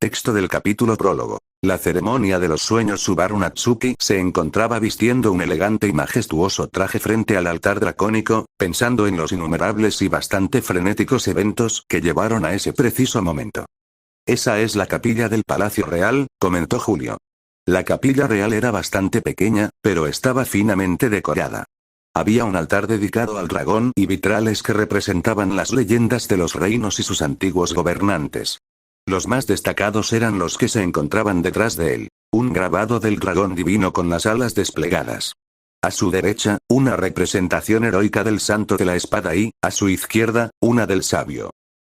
Texto del capítulo prólogo. La ceremonia de los sueños. Subaru Natsuki se encontraba vistiendo un elegante y majestuoso traje frente al altar dracónico, pensando en los innumerables y bastante frenéticos eventos que llevaron a ese preciso momento. Esa es la capilla del Palacio Real, comentó Julio. La capilla real era bastante pequeña, pero estaba finamente decorada. Había un altar dedicado al dragón y vitrales que representaban las leyendas de los reinos y sus antiguos gobernantes. Los más destacados eran los que se encontraban detrás de él. Un grabado del dragón divino con las alas desplegadas. A su derecha, una representación heroica del santo de la espada y, a su izquierda, una del sabio.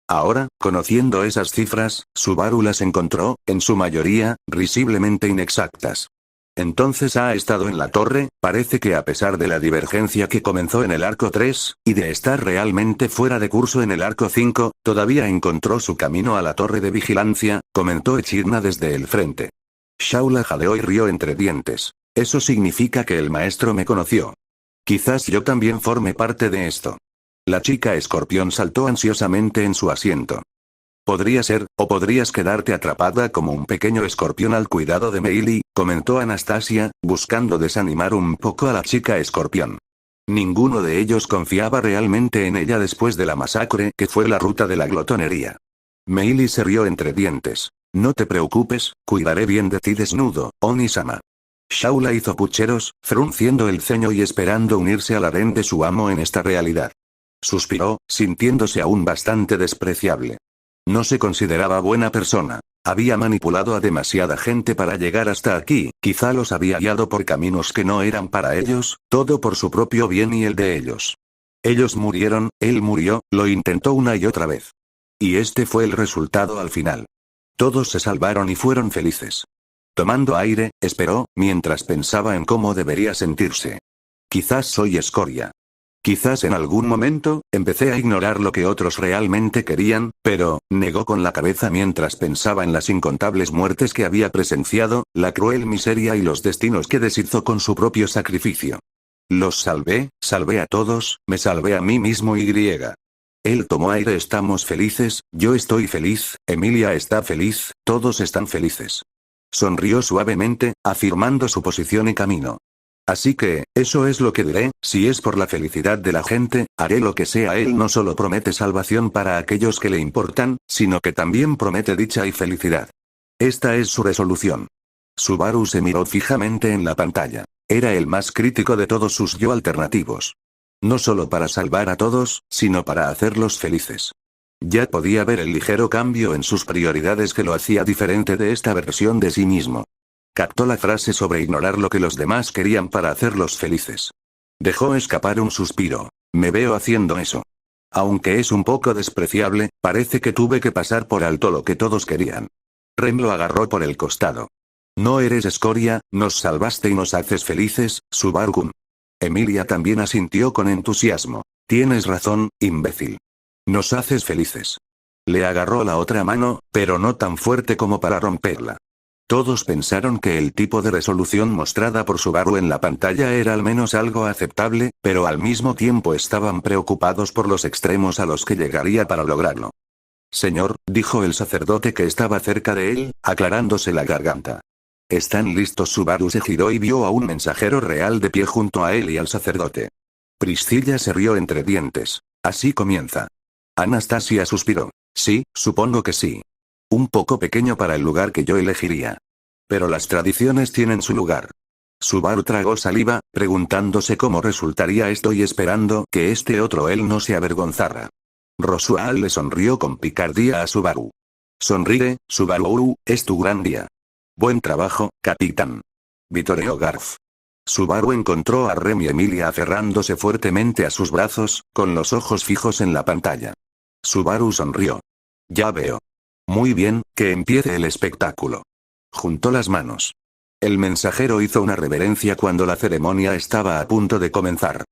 Ahora, conociendo esas cifras, Subaru las encontró, en su mayoría, risiblemente inexactas. Entonces ha estado en la torre, parece que a pesar de la divergencia que comenzó en el arco 3, y de estar realmente fuera de curso en el arco 5, todavía encontró su camino a la torre de vigilancia, comentó Echidna desde el frente. Shaula jadeó y rió entre dientes. Eso significa que el maestro me conoció. Quizás yo también forme parte de esto. La chica escorpión saltó ansiosamente en su asiento. Podría ser, o podrías quedarte atrapada como un pequeño escorpión al cuidado de Meili, comentó Anastasia, buscando desanimar un poco a la chica escorpión. Ninguno de ellos confiaba realmente en ella después de la masacre que fue la ruta de la glotonería. Meili se rió entre dientes. No te preocupes, cuidaré bien de ti desnudo, Oni-sama. Shaula hizo pucheros, frunciendo el ceño y esperando unirse al harén de su amo en esta realidad. Suspiró, sintiéndose aún bastante despreciable. No se consideraba buena persona. Había manipulado a demasiada gente para llegar hasta aquí, quizá los había guiado por caminos que no eran para ellos, todo por su propio bien y el de ellos. Ellos murieron, él murió, lo intentó una y otra vez. Y este fue el resultado al final. Todos se salvaron y fueron felices. Tomando aire, esperó, mientras pensaba en cómo debería sentirse. Quizás soy escoria. Quizás en algún momento, empecé a ignorar lo que otros realmente querían, pero, negó con la cabeza mientras pensaba en las incontables muertes que había presenciado, la cruel miseria y los destinos que deshizo con su propio sacrificio. Los salvé a todos, me salvé a mí mismo y griega. Él tomó aire. Estamos felices, yo estoy feliz, Emilia está feliz, todos están felices. Sonrió suavemente, afirmando su posición y camino. Así que, eso es lo que diré, si es por la felicidad de la gente, haré lo que sea. Él no solo promete salvación para aquellos que le importan, sino que también promete dicha y felicidad. Esta es su resolución. Subaru se miró fijamente en la pantalla. Era el más crítico de todos sus yo alternativos. No solo para salvar a todos, sino para hacerlos felices. Ya podía ver el ligero cambio en sus prioridades que lo hacía diferente de esta versión de sí mismo. Captó la frase sobre ignorar lo que los demás querían para hacerlos felices. Dejó escapar un suspiro. Me veo haciendo eso. Aunque es un poco despreciable, parece que tuve que pasar por alto lo que todos querían. Rem lo agarró por el costado. No eres escoria, nos salvaste y nos haces felices, Subaru-kun. Emilia también asintió con entusiasmo. Tienes razón, imbécil. Nos haces felices. Le agarró la otra mano, pero no tan fuerte como para romperla. Todos pensaron que el tipo de resolución mostrada por Subaru en la pantalla era al menos algo aceptable, pero al mismo tiempo estaban preocupados por los extremos a los que llegaría para lograrlo. Señor, dijo el sacerdote que estaba cerca de él, aclarándose la garganta. ¿Están listos? Subaru se giró y vio a un mensajero real de pie junto a él y al sacerdote. Priscilla se rió entre dientes. Así comienza. Anastasia suspiró. Sí, supongo que sí. Un poco pequeño para el lugar que yo elegiría. Pero las tradiciones tienen su lugar. Subaru tragó saliva, preguntándose cómo resultaría esto y esperando que este otro él no se avergonzara. Rosual le sonrió con picardía a Subaru. Sonríe, Subaru, es tu gran día. Buen trabajo, capitán. Vitoreó Garf. Subaru encontró a Rem y Emilia aferrándose fuertemente a sus brazos, con los ojos fijos en la pantalla. Subaru sonrió. Ya veo. Muy bien, que empiece el espectáculo. Juntó las manos. El mensajero hizo una reverencia cuando la ceremonia estaba a punto de comenzar.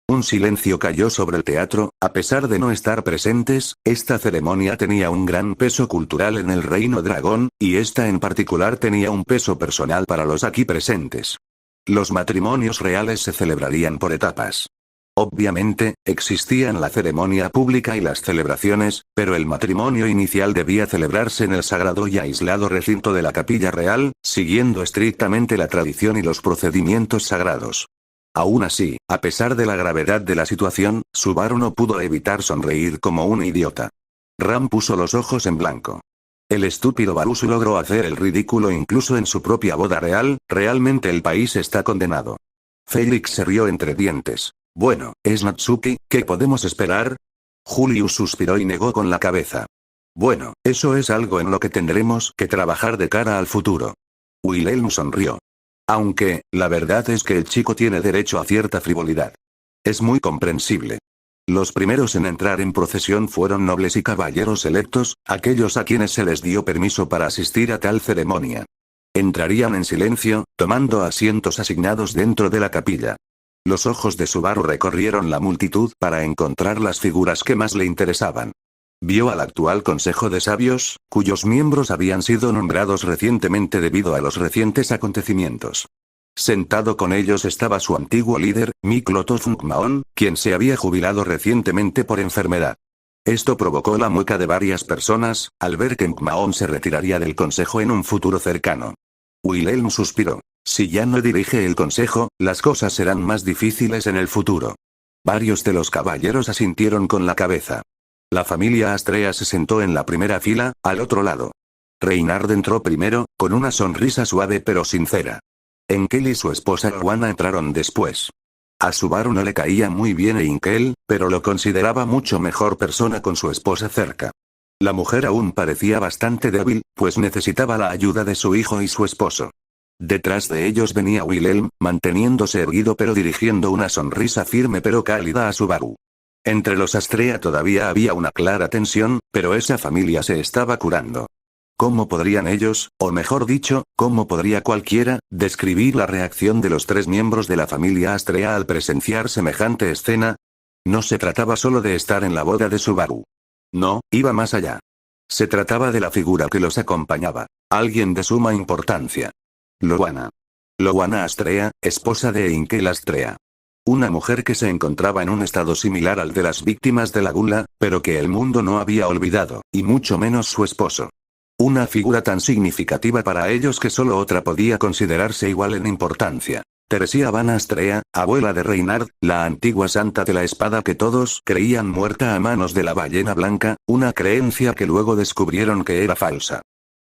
Un silencio cayó sobre el teatro, a pesar de no estar presentes, esta ceremonia tenía un gran peso cultural en el Reino Dragón, y esta en particular tenía un peso personal para los aquí presentes. Los matrimonios reales se celebrarían por etapas. Obviamente, existían la ceremonia pública y las celebraciones, pero el matrimonio inicial debía celebrarse en el sagrado y aislado recinto de la capilla real, siguiendo estrictamente la tradición y los procedimientos sagrados. Aún así, a pesar de la gravedad de la situación, Subaru no pudo evitar sonreír como un idiota. Ram puso los ojos en blanco. El estúpido Barusu logró hacer el ridículo incluso en su propia boda real, realmente el país está condenado. Felix se rió entre dientes. Bueno, es Natsuki, ¿qué podemos esperar? Julius suspiró y negó con la cabeza. Bueno, eso es algo en lo que tendremos que trabajar de cara al futuro. Wilhelm sonrió. Aunque, la verdad es que el chico tiene derecho a cierta frivolidad. Es muy comprensible. Los primeros en entrar en procesión fueron nobles y caballeros electos, aquellos a quienes se les dio permiso para asistir a tal ceremonia. Entrarían en silencio, tomando asientos asignados dentro de la capilla. Los ojos de Subaru recorrieron la multitud para encontrar las figuras que más le interesaban. Vio al actual Consejo de Sabios, cuyos miembros habían sido nombrados recientemente debido a los recientes acontecimientos. Sentado con ellos estaba su antiguo líder, Mikloto Funkmaon, quien se había jubilado recientemente por enfermedad. Esto provocó la mueca de varias personas, al ver que Nkmaon se retiraría del consejo en un futuro cercano. Wilhelm suspiró. Si ya no dirige el consejo, las cosas serán más difíciles en el futuro. Varios de los caballeros asintieron con la cabeza. La familia Astrea se sentó en la primera fila, al otro lado. Reinhard entró primero, con una sonrisa suave pero sincera. Enkel y su esposa Luana entraron después. A Subaru no le caía muy bien Enkel, pero lo consideraba mucho mejor persona con su esposa cerca. La mujer aún parecía bastante débil, pues necesitaba la ayuda de su hijo y su esposo. Detrás de ellos venía Wilhelm, manteniéndose erguido pero dirigiendo una sonrisa firme pero cálida a Subaru. Entre los Astrea todavía había una clara tensión, pero esa familia se estaba curando. ¿Cómo podrían ellos, o mejor dicho, cómo podría cualquiera, describir la reacción de los tres miembros de la familia Astrea al presenciar semejante escena? No se trataba solo de estar en la boda de Subaru. No, iba más allá. Se trataba de la figura que los acompañaba, alguien de suma importancia. Luana. Luana Astrea, esposa de Enkel Astrea. Una mujer que se encontraba en un estado similar al de las víctimas de la gula, pero que el mundo no había olvidado, y mucho menos su esposo. Una figura tan significativa para ellos que solo otra podía considerarse igual en importancia. Teresia Van Astrea, abuela de Reinhard, la antigua santa de la espada que todos creían muerta a manos de la ballena blanca, una creencia que luego descubrieron que era falsa.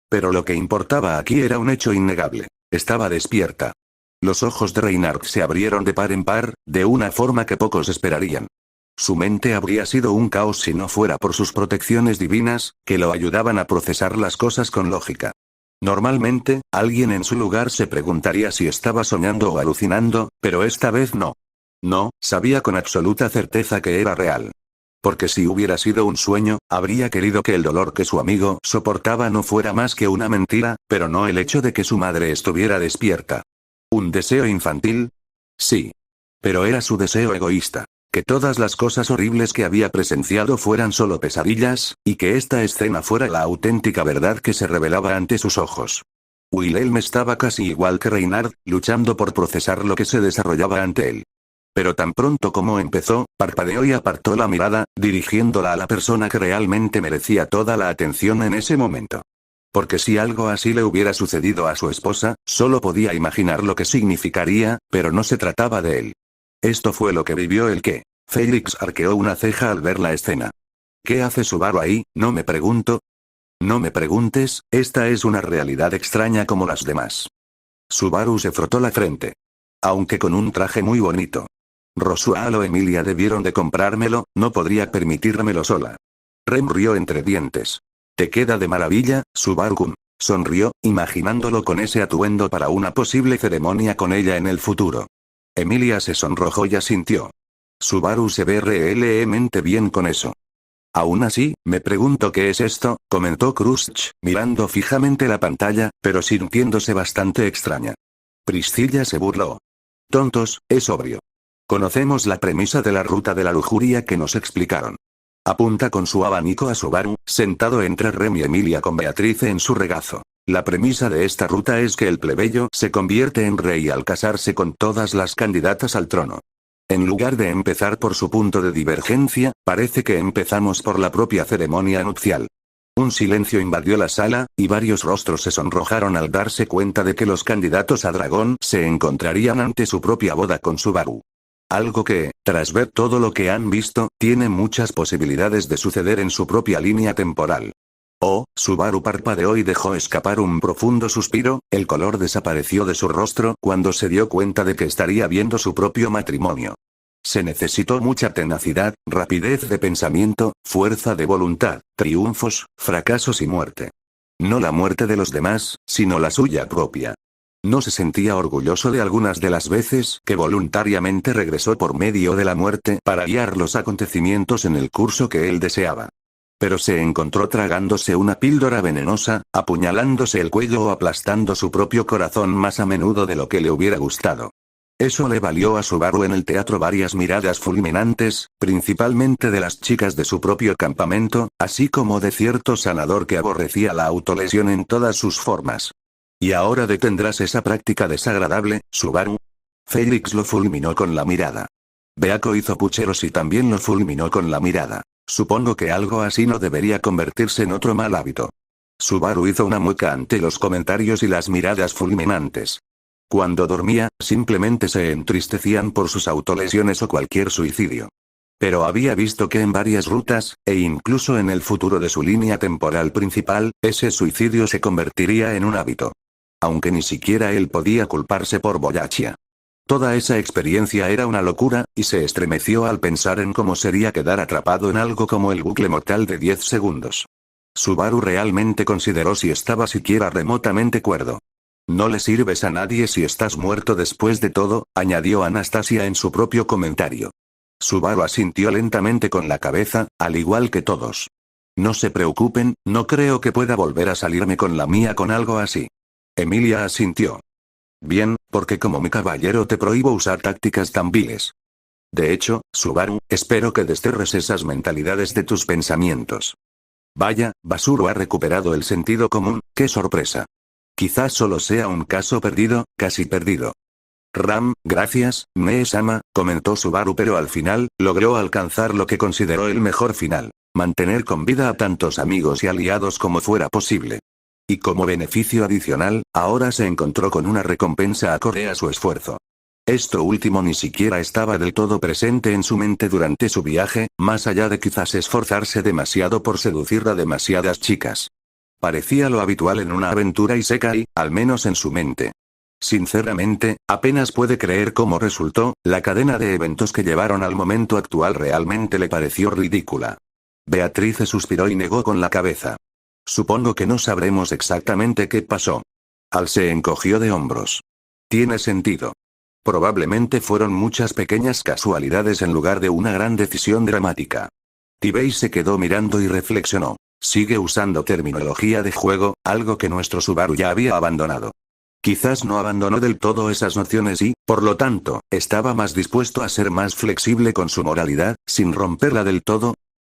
Pero lo que importaba aquí era un hecho innegable. Estaba despierta. Los ojos de Reinhard se abrieron de par en par, de una forma que pocos esperarían. Su mente habría sido un caos si no fuera por sus protecciones divinas, que lo ayudaban a procesar las cosas con lógica. Normalmente, alguien en su lugar se preguntaría si estaba soñando o alucinando, pero esta vez no. No, sabía con absoluta certeza que era real. Porque si hubiera sido un sueño, habría querido que el dolor que su amigo soportaba no fuera más que una mentira, pero no el hecho de que su madre estuviera despierta. ¿Un deseo infantil? Sí. Pero era su deseo egoísta. Que todas las cosas horribles que había presenciado fueran solo pesadillas, y que esta escena fuera la auténtica verdad que se revelaba ante sus ojos. Wilhelm estaba casi igual que Reinhard, luchando por procesar lo que se desarrollaba ante él. Pero tan pronto como empezó, parpadeó y apartó la mirada, dirigiéndola a la persona que realmente merecía toda la atención en ese momento. Porque si algo así le hubiera sucedido a su esposa, solo podía imaginar lo que significaría, pero no se trataba de él. Esto fue lo que vivió el que. Félix arqueó una ceja al ver la escena. ¿Qué hace Subaru ahí? No me pregunto. No me preguntes, esta es una realidad extraña como las demás. Subaru se frotó la frente. Aunque con un traje muy bonito. Rosual o Emilia debieron de comprármelo, no podría permitírmelo sola. Rem rió entre dientes. Te queda de maravilla, Subaru-kun. Sonrió, imaginándolo con ese atuendo para una posible ceremonia con ella en el futuro. Emilia se sonrojó y asintió. Subaru se ve realmente bien con eso. Aún así, me pregunto qué es esto, comentó Krushch, mirando fijamente la pantalla, pero sintiéndose bastante extraña. Priscilla se burló. Tontos, es obvio. Conocemos la premisa de la ruta de la lujuria que nos explicaron. Apunta con su abanico a Subaru, sentado entre Rem y Emilia con Beatrice en su regazo. La premisa de esta ruta es que el plebeyo se convierte en rey al casarse con todas las candidatas al trono. En lugar de empezar por su punto de divergencia, parece que empezamos por la propia ceremonia nupcial. Un silencio invadió la sala, y varios rostros se sonrojaron al darse cuenta de que los candidatos a dragón se encontrarían ante su propia boda con Subaru. Algo que, tras ver todo lo que han visto, tiene muchas posibilidades de suceder en su propia línea temporal. Oh, Subaru parpadeó y dejó escapar un profundo suspiro, el color desapareció de su rostro cuando se dio cuenta de que estaría viendo su propio matrimonio. Se necesitó mucha tenacidad, rapidez de pensamiento, fuerza de voluntad, triunfos, fracasos y muerte. No la muerte de los demás, sino la suya propia. No se sentía orgulloso de algunas de las veces que voluntariamente regresó por medio de la muerte para guiar los acontecimientos en el curso que él deseaba. Pero se encontró tragándose una píldora venenosa, apuñalándose el cuello o aplastando su propio corazón más a menudo de lo que le hubiera gustado. Eso le valió a Subaru en el teatro varias miradas fulminantes, principalmente de las chicas de su propio campamento, así como de cierto sanador que aborrecía la autolesión en todas sus formas. ¿Y ahora detendrás esa práctica desagradable, Subaru? Félix lo fulminó con la mirada. Beako hizo pucheros y también lo fulminó con la mirada. Supongo que algo así no debería convertirse en otro mal hábito. Subaru hizo una mueca ante los comentarios y las miradas fulminantes. Cuando dormía, simplemente se entristecían por sus autolesiones o cualquier suicidio. Pero había visto que en varias rutas, e incluso en el futuro de su línea temporal principal, ese suicidio se convertiría en un hábito. Aunque ni siquiera él podía culparse por Boyachia. Toda esa experiencia era una locura, y se estremeció al pensar en cómo sería quedar atrapado en algo como el bucle mortal de 10 segundos. Subaru realmente consideró si estaba siquiera remotamente cuerdo. No le sirves a nadie si estás muerto después de todo, añadió Anastasia en su propio comentario. Subaru asintió lentamente con la cabeza, al igual que todos. No se preocupen, no creo que pueda volver a salirme con la mía con algo así. Emilia asintió. Bien, porque como mi caballero te prohíbo usar tácticas tan viles. De hecho, Subaru, espero que desterres esas mentalidades de tus pensamientos. Vaya, Basuru ha recuperado el sentido común, qué sorpresa. Quizás solo sea un caso perdido, casi perdido. Ram, gracias, Mee-sama, comentó Subaru, pero al final, logró alcanzar lo que consideró el mejor final. Mantener con vida a tantos amigos y aliados como fuera posible. Y como beneficio adicional, ahora se encontró con una recompensa acorde a su esfuerzo. Esto último ni siquiera estaba del todo presente en su mente durante su viaje, más allá de quizás esforzarse demasiado por seducir a demasiadas chicas. Parecía lo habitual en una aventura isekai, al menos en su mente. Sinceramente, apenas puede creer cómo resultó, la cadena de eventos que llevaron al momento actual realmente le pareció ridícula. Beatrice suspiró y negó con la cabeza. Supongo que no sabremos exactamente qué pasó. Al se encogió de hombros. Tiene sentido. Probablemente fueron muchas pequeñas casualidades en lugar de una gran decisión dramática. Tibei se quedó mirando y reflexionó. Sigue usando terminología de juego, algo que nuestro Subaru ya había abandonado. Quizás no abandonó del todo esas nociones y, por lo tanto, estaba más dispuesto a ser más flexible con su moralidad, sin romperla del todo.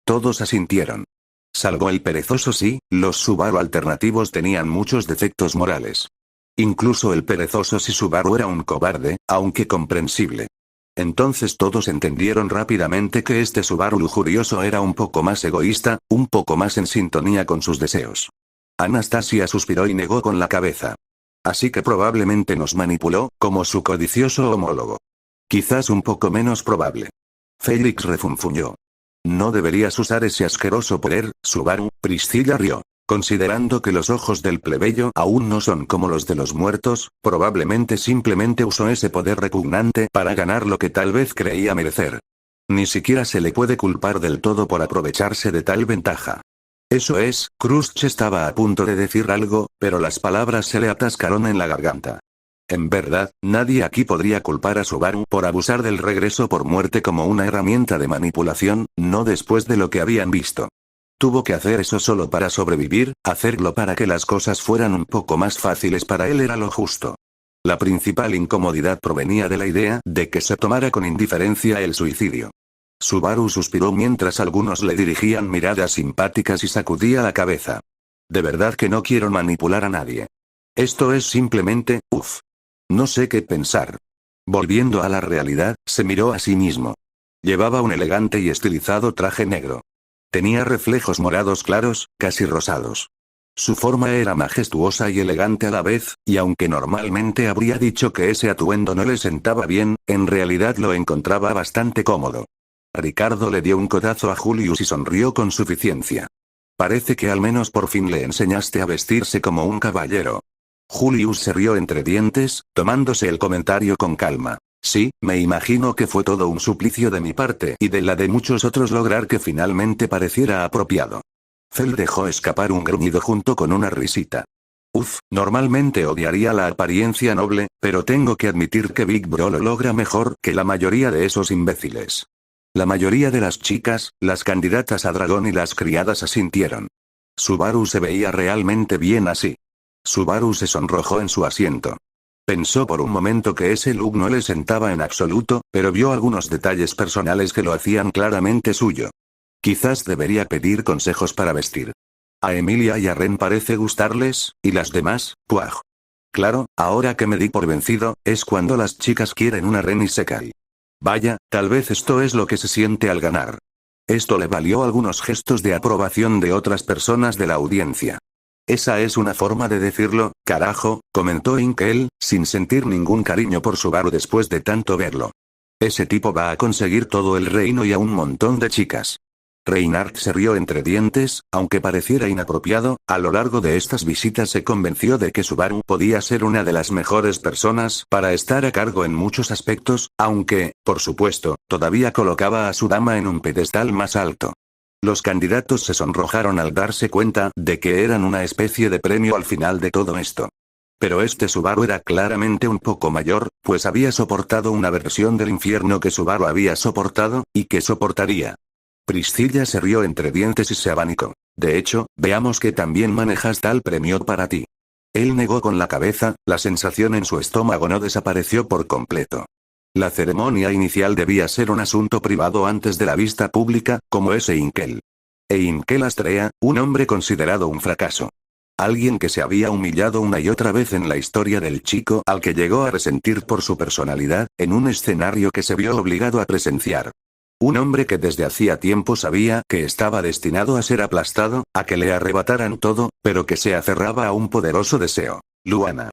Todos asintieron. Salvo el perezoso sí, los Subaru alternativos tenían muchos defectos morales. Incluso el perezoso si Subaru era un cobarde, aunque comprensible. Entonces todos entendieron rápidamente que este Subaru lujurioso era un poco más egoísta, un poco más en sintonía con sus deseos. Anastasia suspiró y negó con la cabeza. Así que probablemente nos manipuló, como su codicioso homólogo. Quizás un poco menos probable. Félix refunfuñó. No deberías usar ese asqueroso poder, Subaru, Priscilla rió. Considerando que los ojos del plebeyo aún no son como los de los muertos, probablemente simplemente usó ese poder repugnante para ganar lo que tal vez creía merecer. Ni siquiera se le puede culpar del todo por aprovecharse de tal ventaja. Eso es, Crush estaba a punto de decir algo, pero las palabras se le atascaron en la garganta. En verdad, nadie aquí podría culpar a Subaru por abusar del regreso por muerte como una herramienta de manipulación, no después de lo que habían visto. Tuvo que hacer eso solo para sobrevivir, hacerlo para que las cosas fueran un poco más fáciles para él era lo justo. La principal incomodidad provenía de la idea de que se tomara con indiferencia el suicidio. Subaru suspiró mientras algunos le dirigían miradas simpáticas y sacudía la cabeza. De verdad que no quiero manipular a nadie. Esto es simplemente, uff. No sé qué pensar. Volviendo a la realidad, se miró a sí mismo. Llevaba un elegante y estilizado traje negro. Tenía reflejos morados claros, casi rosados. Su forma era majestuosa y elegante a la vez, y aunque normalmente habría dicho que ese atuendo no le sentaba bien, en realidad lo encontraba bastante cómodo. Ricardo le dio un codazo a Julius y sonrió con suficiencia. Parece que al menos por fin le enseñaste a vestirse como un caballero. Julius se rió entre dientes, tomándose el comentario con calma. Sí, me imagino que fue todo un suplicio de mi parte y de la de muchos otros lograr que finalmente pareciera apropiado. Fel dejó escapar un gruñido junto con una risita. Normalmente odiaría la apariencia noble, pero tengo que admitir que Big Bro lo logra mejor que la mayoría de esos imbéciles. La mayoría de las chicas, las candidatas a dragón y las criadas asintieron. Subaru se veía realmente bien así. Subaru se sonrojó en su asiento. Pensó por un momento que ese look no le sentaba en absoluto, pero vio algunos detalles personales que lo hacían claramente suyo. Quizás debería pedir consejos para vestir. A Emilia y a Ren parece gustarles, y las demás, puaj. Claro, ahora que me di por vencido, es cuando las chicas quieren una Ren y se cae. Vaya, tal vez esto es lo que se siente al ganar. Esto le valió algunos gestos de aprobación de otras personas de la audiencia. Esa es una forma de decirlo, carajo, comentó Inkel, sin sentir ningún cariño por Subaru después de tanto verlo. Ese tipo va a conseguir todo el reino y a un montón de chicas. Reinhardt se rió entre dientes, aunque pareciera inapropiado, a lo largo de estas visitas se convenció de que Subaru podía ser una de las mejores personas para estar a cargo en muchos aspectos, aunque, por supuesto, todavía colocaba a su dama en un pedestal más alto. Los candidatos se sonrojaron al darse cuenta de que eran una especie de premio al final de todo esto. Pero este Subaru era claramente un poco mayor, pues había soportado una versión del infierno que Subaru había soportado, y que soportaría. Priscilla se rió entre dientes y se abanicó. De hecho, veamos que también manejas tal premio para ti. Él negó con la cabeza, la sensación en su estómago no desapareció por completo. La ceremonia inicial debía ser un asunto privado antes de la vista pública, como ese Inkel. Inkel Astrea, un hombre considerado un fracaso. Alguien que se había humillado una y otra vez en la historia del chico al que llegó a resentir por su personalidad, en un escenario que se vio obligado a presenciar. Un hombre que desde hacía tiempo sabía que estaba destinado a ser aplastado, a que le arrebataran todo, pero que se aferraba a un poderoso deseo. Luana.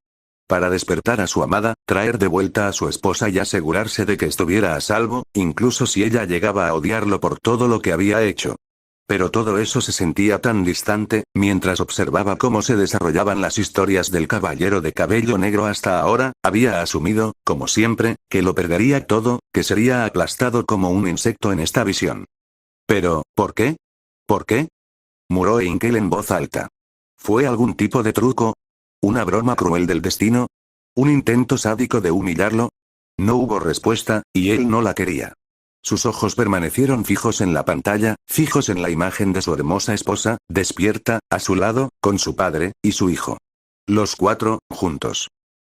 Para despertar a su amada, traer de vuelta a su esposa y asegurarse de que estuviera a salvo, incluso si ella llegaba a odiarlo por todo lo que había hecho. Pero todo eso se sentía tan distante, mientras observaba cómo se desarrollaban las historias del caballero de cabello negro hasta ahora, había asumido, como siempre, que lo perdería todo, que sería aplastado como un insecto en esta visión. Pero, ¿por qué? ¿Por qué? Muró Inkel en voz alta. ¿Fue algún tipo de truco? ¿Una broma cruel del destino? ¿Un intento sádico de humillarlo? No hubo respuesta, y él no la quería. Sus ojos permanecieron fijos en la pantalla, fijos en la imagen de su hermosa esposa, despierta, a su lado, con su padre, y su hijo. Los cuatro, juntos.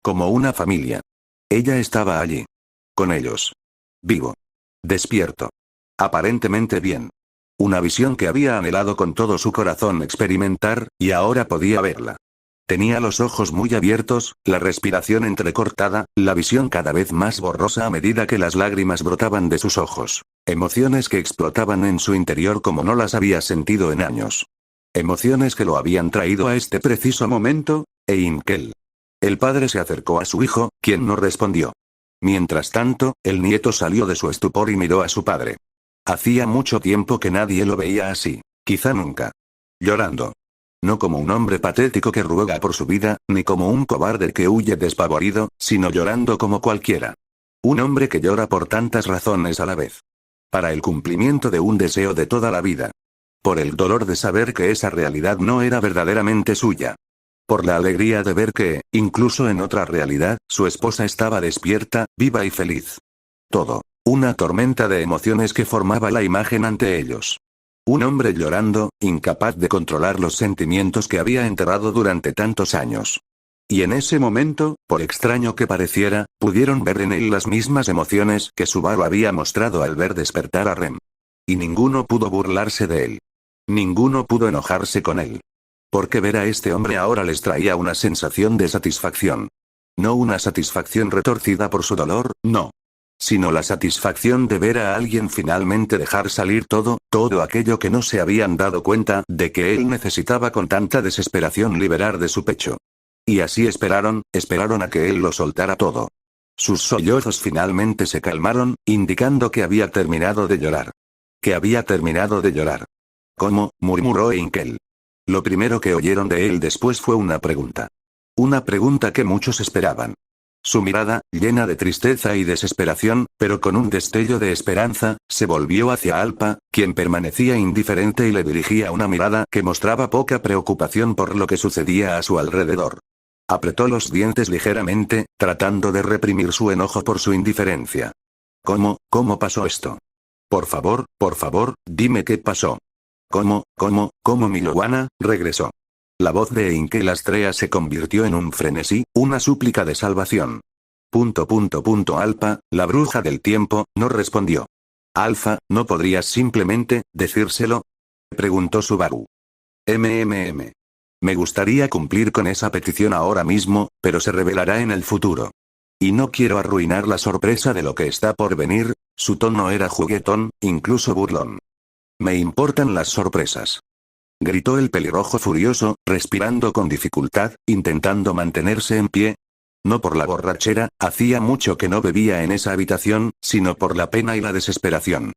Como una familia. Ella estaba allí. Con ellos. Vivo. Despierto. Aparentemente bien. Una visión que había anhelado con todo su corazón experimentar, y ahora podía verla. Tenía los ojos muy abiertos, la respiración entrecortada, la visión cada vez más borrosa a medida que las lágrimas brotaban de sus ojos. Emociones que explotaban en su interior como no las había sentido en años. Emociones que lo habían traído a este preciso momento, Inkel. El padre se acercó a su hijo, quien no respondió. Mientras tanto, el nieto salió de su estupor y miró a su padre. Hacía mucho tiempo que nadie lo veía así, quizá nunca. Llorando. No como un hombre patético que ruega por su vida, ni como un cobarde que huye despavorido, sino llorando como cualquiera. Un hombre que llora por tantas razones a la vez. Para el cumplimiento de un deseo de toda la vida. Por el dolor de saber que esa realidad no era verdaderamente suya. Por la alegría de ver que, incluso en otra realidad, su esposa estaba despierta, viva y feliz. Todo. Una tormenta de emociones que formaba la imagen ante ellos. Un hombre llorando, incapaz de controlar los sentimientos que había enterrado durante tantos años. Y en ese momento, por extraño que pareciera, pudieron ver en él las mismas emociones que Subaru había mostrado al ver despertar a Rem. Y ninguno pudo burlarse de él. Ninguno pudo enojarse con él. Porque ver a este hombre ahora les traía una sensación de satisfacción. No una satisfacción retorcida por su dolor, no. Sino la satisfacción de ver a alguien finalmente dejar salir todo aquello que no se habían dado cuenta de que él necesitaba con tanta desesperación liberar de su pecho. Y así esperaron a que él lo soltara todo. Sus sollozos finalmente se calmaron, indicando que había terminado de llorar. Que había terminado de llorar. ¿Cómo?, murmuró Inkel. Lo primero que oyeron de él después fue una pregunta. Una pregunta que muchos esperaban. Su mirada, llena de tristeza y desesperación, pero con un destello de esperanza, se volvió hacia Alpa, quien permanecía indiferente y le dirigía una mirada que mostraba poca preocupación por lo que sucedía a su alrededor. Apretó los dientes ligeramente, tratando de reprimir su enojo por su indiferencia. ¿Cómo pasó esto? Por favor, dime qué pasó. ¿Cómo Milowana regresó? La voz de Inkel Astrea se convirtió en un frenesí, una súplica de salvación. Alpa, la bruja del tiempo, no respondió. Alfa, ¿no podrías simplemente decírselo?, preguntó Subaru. Me gustaría cumplir con esa petición ahora mismo, pero se revelará en el futuro. Y no quiero arruinar la sorpresa de lo que está por venir. Su tono era juguetón, incluso burlón. Me importan las sorpresas. Gritó el pelirrojo furioso, respirando con dificultad, intentando mantenerse en pie. No por la borrachera, hacía mucho que no bebía en esa habitación, sino por la pena y la desesperación.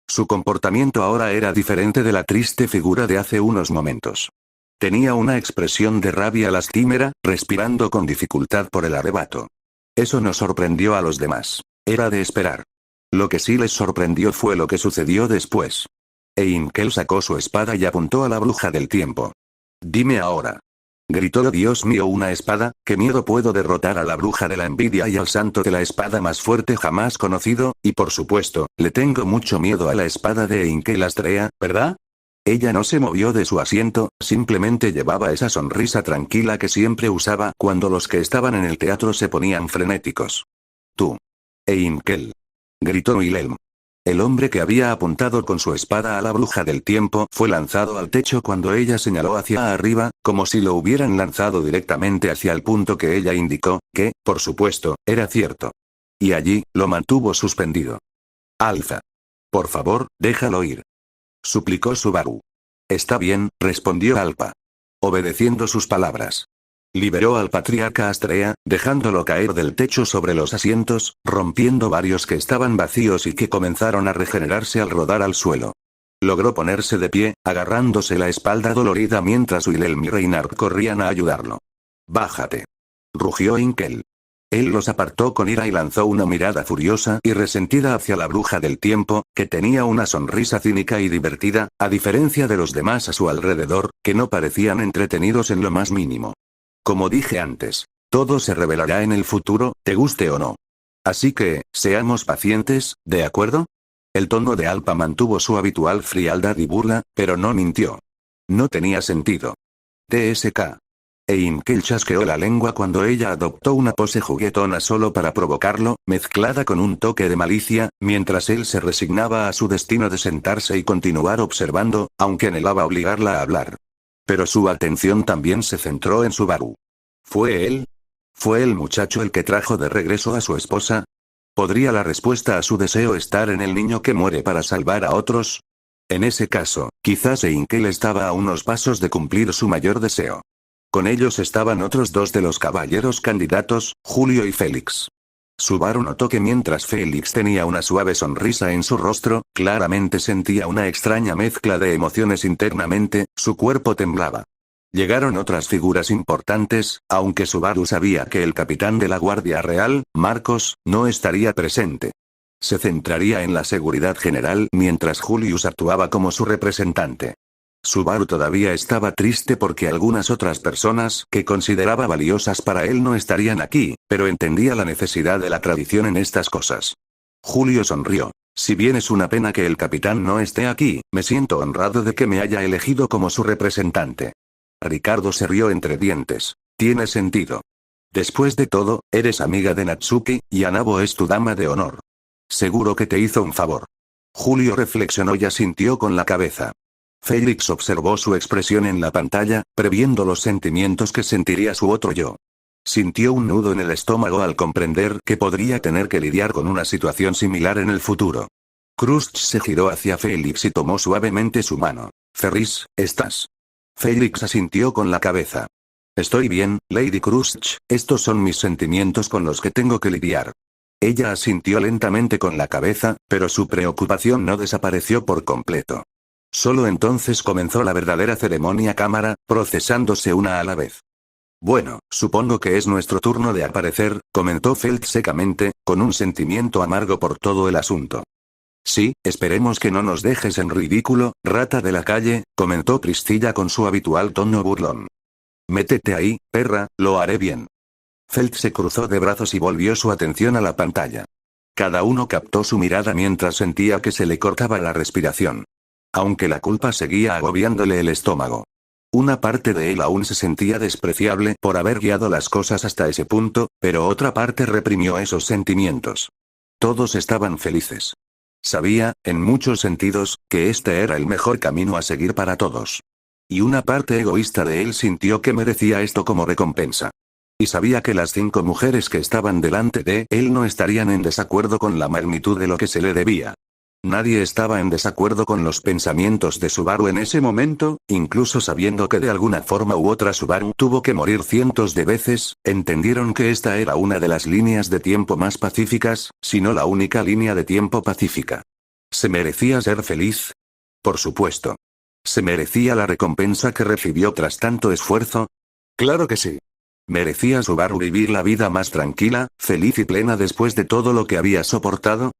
Su comportamiento ahora era diferente de la triste figura de hace unos momentos. Tenía una expresión de rabia lastimera, respirando con dificultad por el arrebato. Eso no sorprendió a los demás. Era de esperar. Lo que sí les sorprendió fue lo que sucedió después. Inkel sacó su espada y apuntó a la bruja del tiempo. Dime ahora. Gritó: Dios mío, una espada, qué miedo, puedo derrotar a la bruja de la envidia y al santo de la espada más fuerte jamás conocido, y por supuesto, le tengo mucho miedo a la espada de Inkel Astrea, ¿verdad? Ella no se movió de su asiento, simplemente llevaba esa sonrisa tranquila que siempre usaba cuando los que estaban en el teatro se ponían frenéticos. Tú. Inkel. Gritó Wilhelm. El hombre que había apuntado con su espada a la bruja del tiempo fue lanzado al techo cuando ella señaló hacia arriba, como si lo hubieran lanzado directamente hacia el punto que ella indicó, que, por supuesto, era cierto. Y allí, lo mantuvo suspendido. Alfa. Por favor, déjalo ir. Suplicó Subaru. Está bien, respondió Alpa. Obedeciendo sus palabras. Liberó al patriarca Astrea, dejándolo caer del techo sobre los asientos, rompiendo varios que estaban vacíos y que comenzaron a regenerarse al rodar al suelo. Logró ponerse de pie, agarrándose la espalda dolorida mientras Wilhelm y Reinhard corrían a ayudarlo. Bájate. Rugió Inkel. Él los apartó con ira y lanzó una mirada furiosa y resentida hacia la bruja del tiempo, que tenía una sonrisa cínica y divertida, a diferencia de los demás a su alrededor, que no parecían entretenidos en lo más mínimo. Como dije antes, todo se revelará en el futuro, te guste o no. Así que, seamos pacientes, ¿de acuerdo? El tono de Alpa mantuvo su habitual frialdad y burla, pero no mintió. No tenía sentido. TSK. Inkel chasqueó la lengua cuando ella adoptó una pose juguetona solo para provocarlo, mezclada con un toque de malicia, mientras él se resignaba a su destino de sentarse y continuar observando, aunque anhelaba obligarla a hablar. Pero su atención también se centró en Subaru. ¿Fue él? ¿Fue el muchacho el que trajo de regreso a su esposa? ¿Podría la respuesta a su deseo estar en el niño que muere para salvar a otros? En ese caso, quizás Inkel estaba a unos pasos de cumplir su mayor deseo. Con ellos estaban otros dos de los caballeros candidatos, Julio y Félix. Subaru notó que mientras Félix tenía una suave sonrisa en su rostro, claramente sentía una extraña mezcla de emociones internamente, su cuerpo temblaba. Llegaron otras figuras importantes, aunque Subaru sabía que el capitán de la Guardia Real, Marcos, no estaría presente. Se centraría en la seguridad general mientras Julius actuaba como su representante. Subaru todavía estaba triste porque algunas otras personas que consideraba valiosas para él no estarían aquí, pero entendía la necesidad de la tradición en estas cosas. Julio sonrió. Si bien es una pena que el capitán no esté aquí, me siento honrado de que me haya elegido como su representante. Ricardo se rió entre dientes. Tiene sentido. Después de todo, eres amiga de Natsuki, y Anabo es tu dama de honor. Seguro que te hizo un favor. Julio reflexionó y asintió con la cabeza. Félix observó su expresión en la pantalla, previendo los sentimientos que sentiría su otro yo. Sintió un nudo en el estómago al comprender que podría tener que lidiar con una situación similar en el futuro. Crust se giró hacia Felix y tomó suavemente su mano. Ferris, ¿estás? Felix asintió con la cabeza. Estoy bien, Lady Crust, estos son mis sentimientos con los que tengo que lidiar. Ella asintió lentamente con la cabeza, pero su preocupación no desapareció por completo. Solo entonces comenzó la verdadera ceremonia cámara, procesándose una a la vez. Bueno, supongo que es nuestro turno de aparecer, comentó Felt secamente, con un sentimiento amargo por todo el asunto. Sí, esperemos que no nos dejes en ridículo, rata de la calle, comentó Priscilla con su habitual tono burlón. Métete ahí, perra, lo haré bien. Felt se cruzó de brazos y volvió su atención a la pantalla. Cada uno captó su mirada mientras sentía que se le cortaba la respiración. Aunque la culpa seguía agobiándole el estómago. Una parte de él aún se sentía despreciable por haber guiado las cosas hasta ese punto, pero otra parte reprimió esos sentimientos. Todos estaban felices. Sabía, en muchos sentidos, que este era el mejor camino a seguir para todos. Y una parte egoísta de él sintió que merecía esto como recompensa. Y sabía que las 5 mujeres que estaban delante de él no estarían en desacuerdo con la magnitud de lo que se le debía. Nadie estaba en desacuerdo con los pensamientos de Subaru en ese momento, incluso sabiendo que de alguna forma u otra Subaru tuvo que morir cientos de veces, entendieron que esta era una de las líneas de tiempo más pacíficas, si no la única línea de tiempo pacífica. ¿Se merecía ser feliz? Por supuesto. ¿Se merecía la recompensa que recibió tras tanto esfuerzo? Claro que sí. ¿Merecía Subaru vivir la vida más tranquila, feliz y plena después de todo lo que había soportado?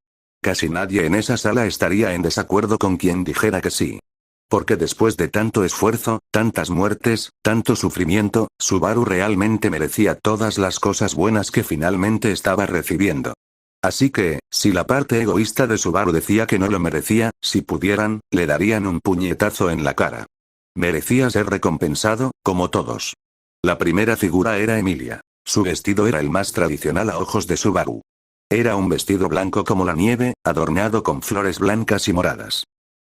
Casi nadie en esa sala estaría en desacuerdo con quien dijera que sí. Porque después de tanto esfuerzo, tantas muertes, tanto sufrimiento, Subaru realmente merecía todas las cosas buenas que finalmente estaba recibiendo. Así que, si la parte egoísta de Subaru decía que no lo merecía, si pudieran, le darían un puñetazo en la cara. Merecía ser recompensado, como todos. La primera figura era Emilia. Su vestido era el más tradicional a ojos de Subaru. Era un vestido blanco como la nieve, adornado con flores blancas y moradas.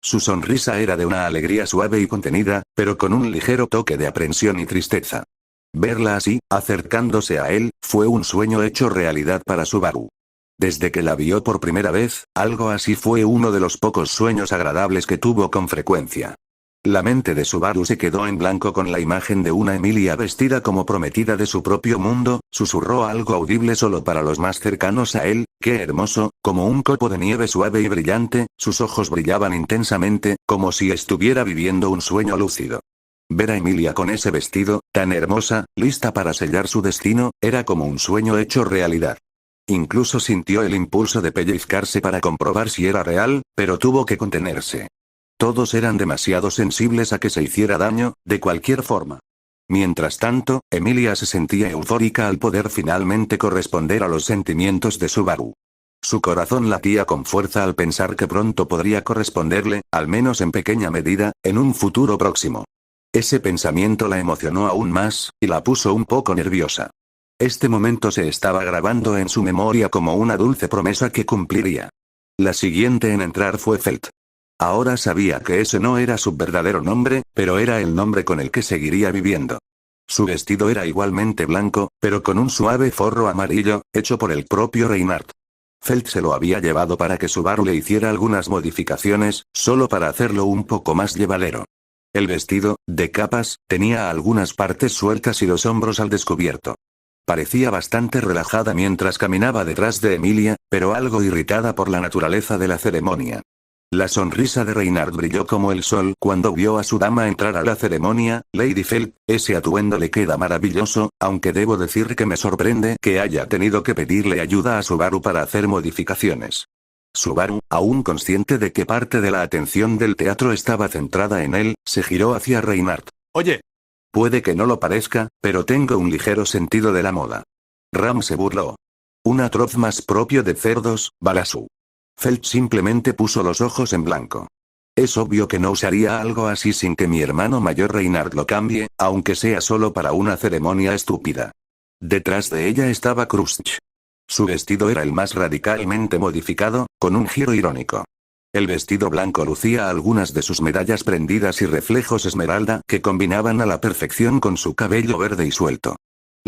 Su sonrisa era de una alegría suave y contenida, pero con un ligero toque de aprensión y tristeza. Verla así, acercándose a él, fue un sueño hecho realidad para Subaru. Desde que la vio por primera vez, algo así fue uno de los pocos sueños agradables que tuvo con frecuencia. La mente de Subaru se quedó en blanco con la imagen de una Emilia vestida como prometida de su propio mundo, susurró algo audible solo para los más cercanos a él, qué hermoso, como un copo de nieve suave y brillante, sus ojos brillaban intensamente, como si estuviera viviendo un sueño lúcido. Ver a Emilia con ese vestido, tan hermosa, lista para sellar su destino, era como un sueño hecho realidad. Incluso sintió el impulso de pellizcarse para comprobar si era real, pero tuvo que contenerse. Todos eran demasiado sensibles a que se hiciera daño, de cualquier forma. Mientras tanto, Emilia se sentía eufórica al poder finalmente corresponder a los sentimientos de Subaru. Su corazón latía con fuerza al pensar que pronto podría corresponderle, al menos en pequeña medida, en un futuro próximo. Ese pensamiento la emocionó aún más, y la puso un poco nerviosa. Este momento se estaba grabando en su memoria como una dulce promesa que cumpliría. La siguiente en entrar fue Felt. Ahora sabía que ese no era su verdadero nombre, pero era el nombre con el que seguiría viviendo. Su vestido era igualmente blanco, pero con un suave forro amarillo, hecho por el propio Reinhardt. Felt se lo había llevado para que Subaru le hiciera algunas modificaciones, solo para hacerlo un poco más llevadero. El vestido, de capas, tenía algunas partes sueltas y los hombros al descubierto. Parecía bastante relajada mientras caminaba detrás de Emilia, pero algo irritada por la naturaleza de la ceremonia. La sonrisa de Reinhardt brilló como el sol cuando vio a su dama entrar a la ceremonia. Lady Felt, ese atuendo le queda maravilloso, aunque debo decir que me sorprende que haya tenido que pedirle ayuda a Subaru para hacer modificaciones. Subaru, aún consciente de que parte de la atención del teatro estaba centrada en él, se giró hacia Reinhardt. Oye. Puede que no lo parezca, pero tengo un ligero sentido de la moda. Ram se burló. Un atroz más propio de cerdos, Balasu. Felt simplemente puso los ojos en blanco. Es obvio que no usaría algo así sin que mi hermano mayor Reinhardt lo cambie, aunque sea solo para una ceremonia estúpida. Detrás de ella estaba Crust. Su vestido era el más radicalmente modificado, con un giro irónico. El vestido blanco lucía algunas de sus medallas prendidas y reflejos esmeralda que combinaban a la perfección con su cabello verde y suelto.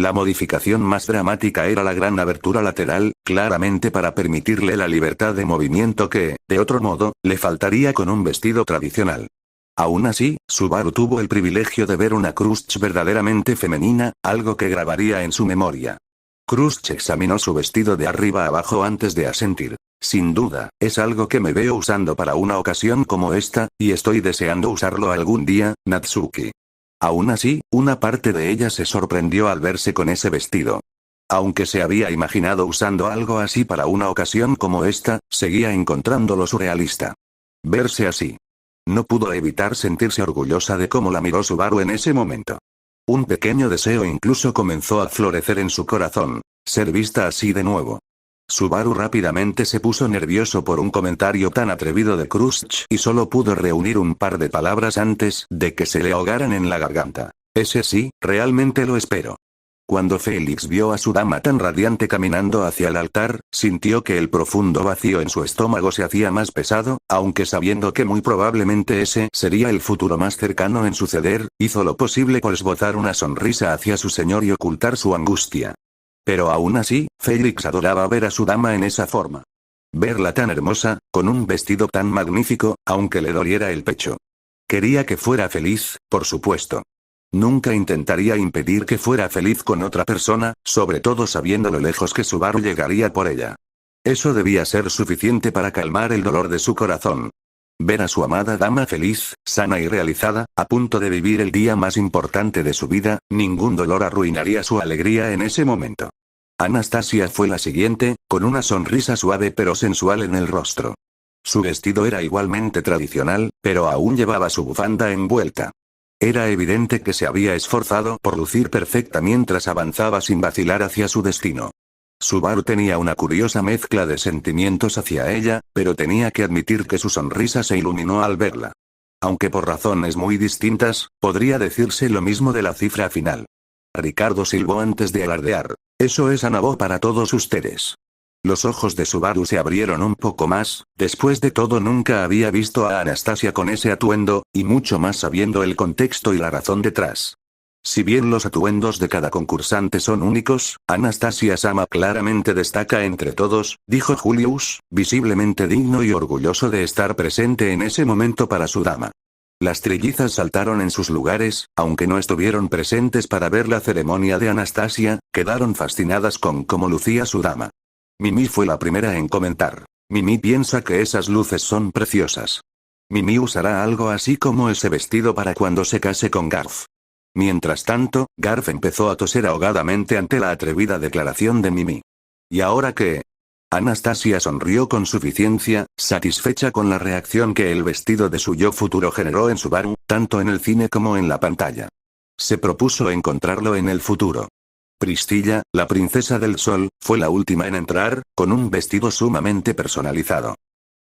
La modificación más dramática era la gran abertura lateral, claramente para permitirle la libertad de movimiento que, de otro modo, le faltaría con un vestido tradicional. Aún así, Subaru tuvo el privilegio de ver una Krushch verdaderamente femenina, algo que grabaría en su memoria. Krushch examinó su vestido de arriba a abajo antes de asentir. Sin duda, es algo que me veo usando para una ocasión como esta, y estoy deseando usarlo algún día, Natsuki. Aún así, una parte de ella se sorprendió al verse con ese vestido. Aunque se había imaginado usando algo así para una ocasión como esta, seguía encontrándolo surrealista. Verse así. No pudo evitar sentirse orgullosa de cómo la miró Subaru en ese momento. Un pequeño deseo incluso comenzó a florecer en su corazón: ser vista así de nuevo. Subaru rápidamente se puso nervioso por un comentario tan atrevido de Krushch y solo pudo reunir un par de palabras antes de que se le ahogaran en la garganta. Ese sí, realmente lo espero. Cuando Félix vio a su dama tan radiante caminando hacia el altar, sintió que el profundo vacío en su estómago se hacía más pesado, aunque sabiendo que muy probablemente ese sería el futuro más cercano en suceder, hizo lo posible por esbozar una sonrisa hacia su señor y ocultar su angustia. Pero aún así, Félix adoraba ver a su dama en esa forma. Verla tan hermosa, con un vestido tan magnífico, aunque le doliera el pecho. Quería que fuera feliz, por supuesto. Nunca intentaría impedir que fuera feliz con otra persona, sobre todo sabiendo lo lejos que Subaru llegaría por ella. Eso debía ser suficiente para calmar el dolor de su corazón. Ver a su amada dama feliz, sana y realizada, a punto de vivir el día más importante de su vida, ningún dolor arruinaría su alegría en ese momento. Anastasia fue la siguiente, con una sonrisa suave pero sensual en el rostro. Su vestido era igualmente tradicional, pero aún llevaba su bufanda envuelta. Era evidente que se había esforzado por lucir perfecta mientras avanzaba sin vacilar hacia su destino. Subaru tenía una curiosa mezcla de sentimientos hacia ella, pero tenía que admitir que su sonrisa se iluminó al verla. Aunque por razones muy distintas, podría decirse lo mismo de la cifra final. Ricardo silbó antes de alardear: «Eso es Anabo para todos ustedes». Los ojos de Subaru se abrieron un poco más. Después de todo nunca había visto a Anastasia con ese atuendo, y mucho más sabiendo el contexto y la razón detrás. Si bien los atuendos de cada concursante son únicos, Anastasia Sama claramente destaca entre todos, dijo Julius, visiblemente digno y orgulloso de estar presente en ese momento para su dama. Las trillizas saltaron en sus lugares, aunque no estuvieron presentes para ver la ceremonia de Anastasia, quedaron fascinadas con cómo lucía su dama. Mimi fue la primera en comentar. Mimi piensa que esas luces son preciosas. Mimi usará algo así como ese vestido para cuando se case con Garf. Mientras tanto, Garf empezó a toser ahogadamente ante la atrevida declaración de Mimi. ¿Y ahora qué? Anastasia sonrió con suficiencia, satisfecha con la reacción que el vestido de su yo futuro generó en Subaru, tanto en el cine como en la pantalla. Se propuso encontrarlo en el futuro. Priscilla, la princesa del sol, fue la última en entrar, con un vestido sumamente personalizado.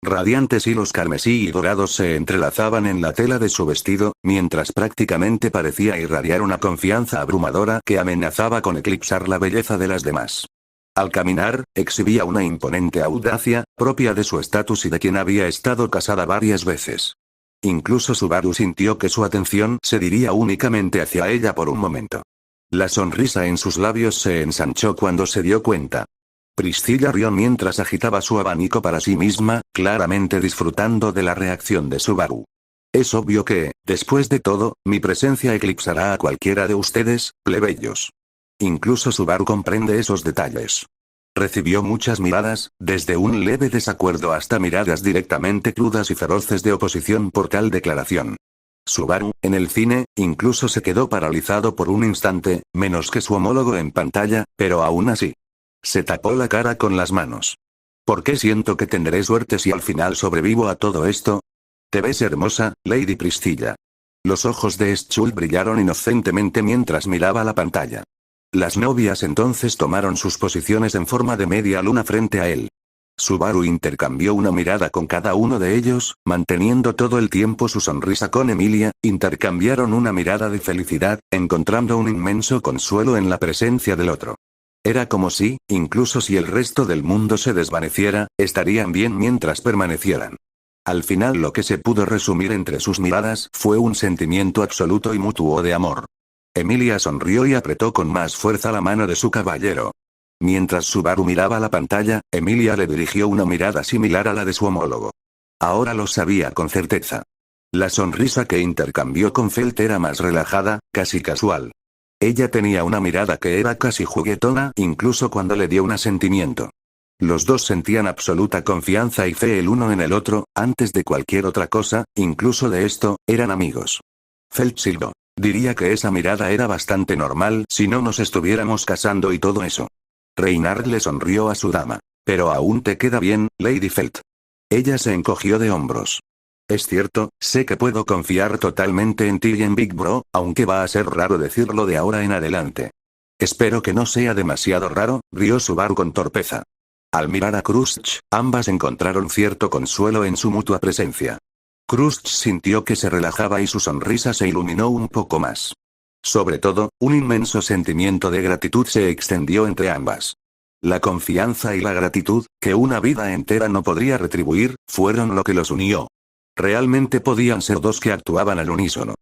Radiantes hilos carmesí y dorados se entrelazaban en la tela de su vestido, mientras prácticamente parecía irradiar una confianza abrumadora que amenazaba con eclipsar la belleza de las demás. Al caminar, exhibía una imponente audacia, propia de su estatus y de quien había estado casada varias veces. Incluso Subaru sintió que su atención se diría únicamente hacia ella por un momento. La sonrisa en sus labios se ensanchó cuando se dio cuenta. Priscilla rió mientras agitaba su abanico para sí misma, claramente disfrutando de la reacción de Subaru. Es obvio que, después de todo, mi presencia eclipsará a cualquiera de ustedes, plebeyos. Incluso Subaru comprende esos detalles. Recibió muchas miradas, desde un leve desacuerdo hasta miradas directamente crudas y feroces de oposición por tal declaración. Subaru, en el cine, incluso se quedó paralizado por un instante, menos que su homólogo en pantalla, pero aún así. Se tapó la cara con las manos. ¿Por qué siento que tendré suerte si al final sobrevivo a todo esto? Te ves hermosa, Lady Priscilla. Los ojos de Schul brillaron inocentemente mientras miraba la pantalla. Las novias entonces tomaron sus posiciones en forma de media luna frente a él. Subaru intercambió una mirada con cada uno de ellos, manteniendo todo el tiempo su sonrisa con Emilia, intercambiaron una mirada de felicidad, encontrando un inmenso consuelo en la presencia del otro. Era como si, incluso si el resto del mundo se desvaneciera, estarían bien mientras permanecieran. Al final lo que se pudo resumir entre sus miradas fue un sentimiento absoluto y mutuo de amor. Emilia sonrió y apretó con más fuerza la mano de su caballero. Mientras Subaru miraba la pantalla, Emilia le dirigió una mirada similar a la de su homólogo. Ahora lo sabía con certeza. La sonrisa que intercambió con Felt era más relajada, casi casual. Ella tenía una mirada que era casi juguetona incluso cuando le dio un asentimiento. Los dos sentían absoluta confianza y fe el uno en el otro, antes de cualquier otra cosa, incluso de esto, eran amigos. Felt silbó. Diría que esa mirada era bastante normal si no nos estuviéramos casando y todo eso. Reynard le sonrió a su dama. Pero aún te queda bien, Lady Felt. Ella se encogió de hombros. Es cierto, sé que puedo confiar totalmente en ti y en Big Bro, aunque va a ser raro decirlo de ahora en adelante. Espero que no sea demasiado raro, rió Subaru con torpeza. Al mirar a Crush, ambas encontraron cierto consuelo en su mutua presencia. Crush sintió que se relajaba y su sonrisa se iluminó un poco más. Sobre todo, un inmenso sentimiento de gratitud se extendió entre ambas. La confianza y la gratitud, que una vida entera no podría retribuir, fueron lo que los unió. Realmente podían ser dos que actuaban al unísono.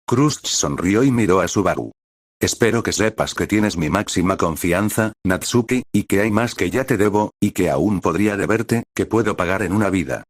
Crush sonrió y miró a Subaru. Espero que sepas que tienes mi máxima confianza, Natsuki, y que hay más que ya te debo, y que aún podría deberte, que puedo pagar en una vida.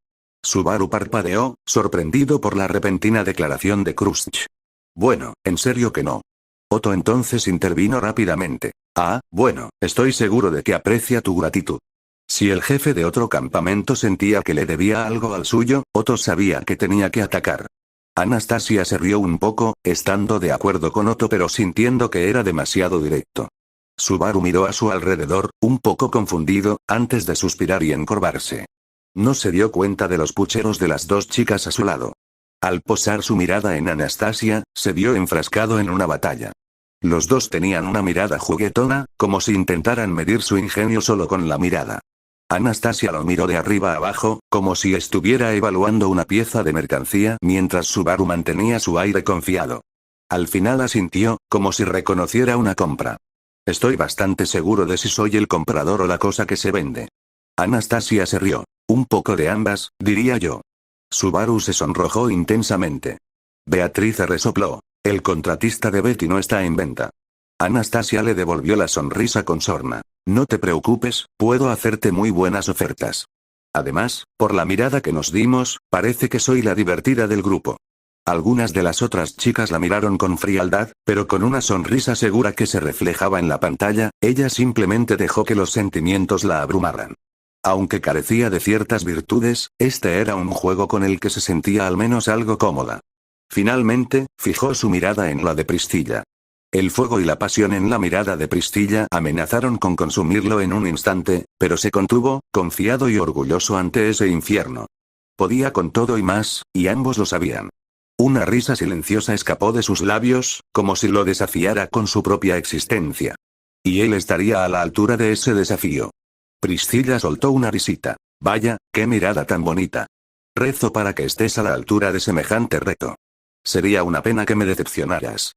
Subaru parpadeó, sorprendido por la repentina declaración de Crush. Bueno, en serio que no. Otto entonces intervino rápidamente. Ah, bueno, estoy seguro de que aprecia tu gratitud. Si el jefe de otro campamento sentía que le debía algo al suyo, Otto sabía que tenía que atacar. Anastasia se rió un poco, estando de acuerdo con Otto pero sintiendo que era demasiado directo. Subaru miró a su alrededor, un poco confundido, antes de suspirar y encorvarse. No se dio cuenta de los pucheros de las dos chicas a su lado. Al posar su mirada en Anastasia, se vio enfrascado en una batalla. Los dos tenían una mirada juguetona, como si intentaran medir su ingenio solo con la mirada. Anastasia lo miró de arriba a abajo, como si estuviera evaluando una pieza de mercancía mientras Subaru mantenía su aire confiado. Al final asintió, como si reconociera una compra. Estoy bastante seguro de si soy el comprador o la cosa que se vende. Anastasia se rió. Un poco de ambas, diría yo. Subaru se sonrojó intensamente. Beatriz resopló. El contratista de Betty no está en venta. Anastasia le devolvió la sonrisa con sorna. No te preocupes, puedo hacerte muy buenas ofertas. Además, por la mirada que nos dimos, parece que soy la divertida del grupo. Algunas de las otras chicas la miraron con frialdad, pero con una sonrisa segura que se reflejaba en la pantalla, ella simplemente dejó que los sentimientos la abrumaran. Aunque carecía de ciertas virtudes, este era un juego con el que se sentía al menos algo cómoda. Finalmente, fijó su mirada en la de Priscilla. El fuego y la pasión en la mirada de Priscilla amenazaron con consumirlo en un instante, pero se contuvo, confiado y orgulloso ante ese infierno. Podía con todo y más, y ambos lo sabían. Una risa silenciosa escapó de sus labios, como si lo desafiara con su propia existencia. Y él estaría a la altura de ese desafío. Priscilla soltó una risita. Vaya, qué mirada tan bonita. Rezo para que estés a la altura de semejante reto. Sería una pena que me decepcionaras.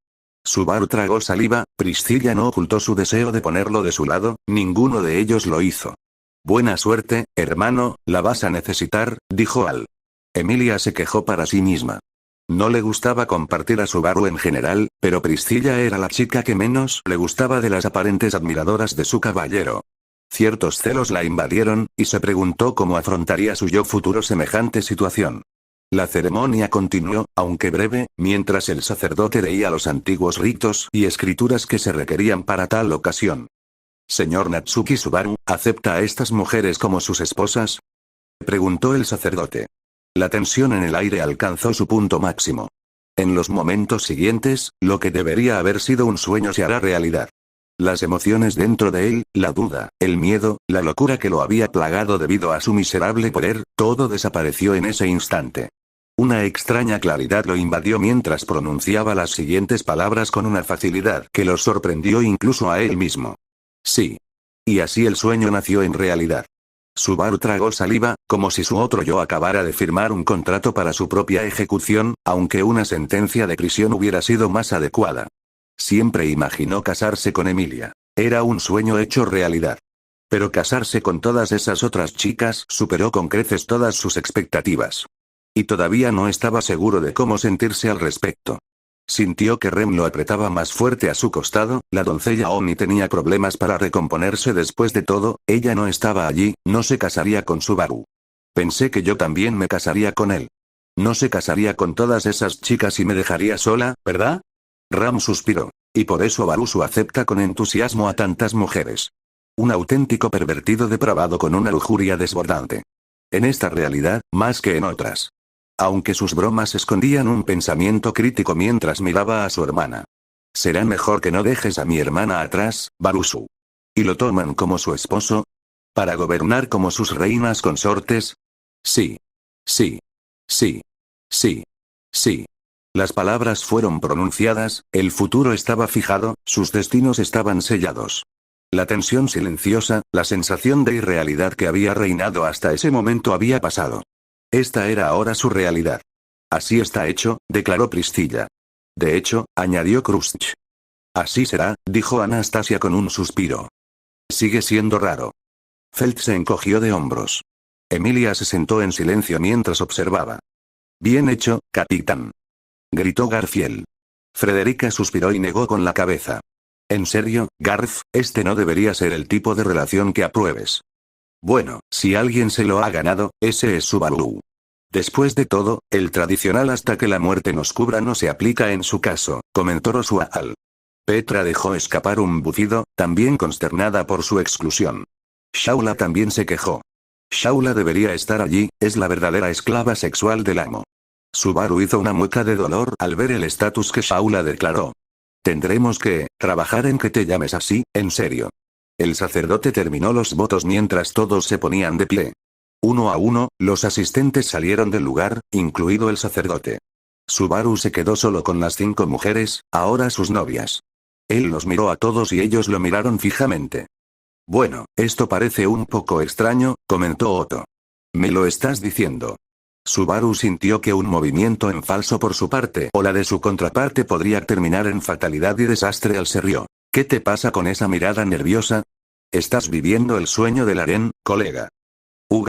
Subaru tragó saliva, Priscilla no ocultó su deseo de ponerlo de su lado, ninguno de ellos lo hizo. Buena suerte, hermano, la vas a necesitar, dijo Al. Emilia se quejó para sí misma. No le gustaba compartir a Subaru en general, pero Priscilla era la chica que menos le gustaba de las aparentes admiradoras de su caballero. Ciertos celos la invadieron, y se preguntó cómo afrontaría su yo futuro semejante situación. La ceremonia continuó, aunque breve, mientras el sacerdote leía los antiguos ritos y escrituras que se requerían para tal ocasión. Señor Natsuki Subaru, ¿acepta a estas mujeres como sus esposas? Preguntó el sacerdote. La tensión en el aire alcanzó su punto máximo. En los momentos siguientes, lo que debería haber sido un sueño se hará realidad. Las emociones dentro de él, la duda, el miedo, la locura que lo había plagado debido a su miserable poder, todo desapareció en ese instante. Una extraña claridad lo invadió mientras pronunciaba las siguientes palabras con una facilidad que lo sorprendió incluso a él mismo. Sí. Y así el sueño nació en realidad. Subaru tragó saliva, como si su otro yo acabara de firmar un contrato para su propia ejecución, aunque una sentencia de prisión hubiera sido más adecuada. Siempre imaginó casarse con Emilia. Era un sueño hecho realidad. Pero casarse con todas esas otras chicas superó con creces todas sus expectativas. Y todavía no estaba seguro de cómo sentirse al respecto. Sintió que Rem lo apretaba más fuerte a su costado, la doncella Oni tenía problemas para recomponerse después de todo, ella no estaba allí, no se casaría con Subaru. Pensé que yo también me casaría con él. No se casaría con todas esas chicas y me dejaría sola, ¿verdad? Ram suspiró. Y por eso Barusu acepta con entusiasmo a tantas mujeres. Un auténtico pervertido depravado con una lujuria desbordante. En esta realidad, más que en otras. Aunque sus bromas escondían un pensamiento crítico mientras miraba a su hermana. Será mejor que no dejes a mi hermana atrás, Barusu. ¿Y lo toman como su esposo? ¿Para gobernar como sus reinas consortes? Sí. Sí. Sí. Sí. Sí. Las palabras fueron pronunciadas, el futuro estaba fijado, sus destinos estaban sellados. La tensión silenciosa, la sensación de irrealidad que había reinado hasta ese momento había pasado. Esta era ahora su realidad. Así está hecho, declaró Priscilla. De hecho, añadió Krusch. Así será, dijo Anastasia con un suspiro. Sigue siendo raro. Felt se encogió de hombros. Emilia se sentó en silencio mientras observaba. Bien hecho, capitán. Gritó Garfield. Frederica suspiró y negó con la cabeza. En serio, Garf, este no debería ser el tipo de relación que apruebes. Bueno, si alguien se lo ha ganado, ese es Subaru. Después de todo, el tradicional hasta que la muerte nos cubra no se aplica en su caso, comentó Rosual. Petra dejó escapar un bufido, también consternada por su exclusión. Shaula también se quejó. Shaula debería estar allí, es la verdadera esclava sexual del amo. Subaru hizo una mueca de dolor al ver el estatus que Shaula declaró. Tendremos que trabajar en que te llames así, en serio. El sacerdote terminó los votos mientras todos se ponían de pie. Uno a uno, los asistentes salieron del lugar, incluido el sacerdote. Subaru se quedó solo con las 5 mujeres, ahora sus novias. Él los miró a todos y ellos lo miraron fijamente. Bueno, esto parece un poco extraño, comentó Otto. ¿Me lo estás diciendo? Subaru sintió que un movimiento en falso por su parte o la de su contraparte podría terminar en fatalidad y desastre al se rió. ¿Qué te pasa con esa mirada nerviosa? Estás viviendo el sueño del harén, colega.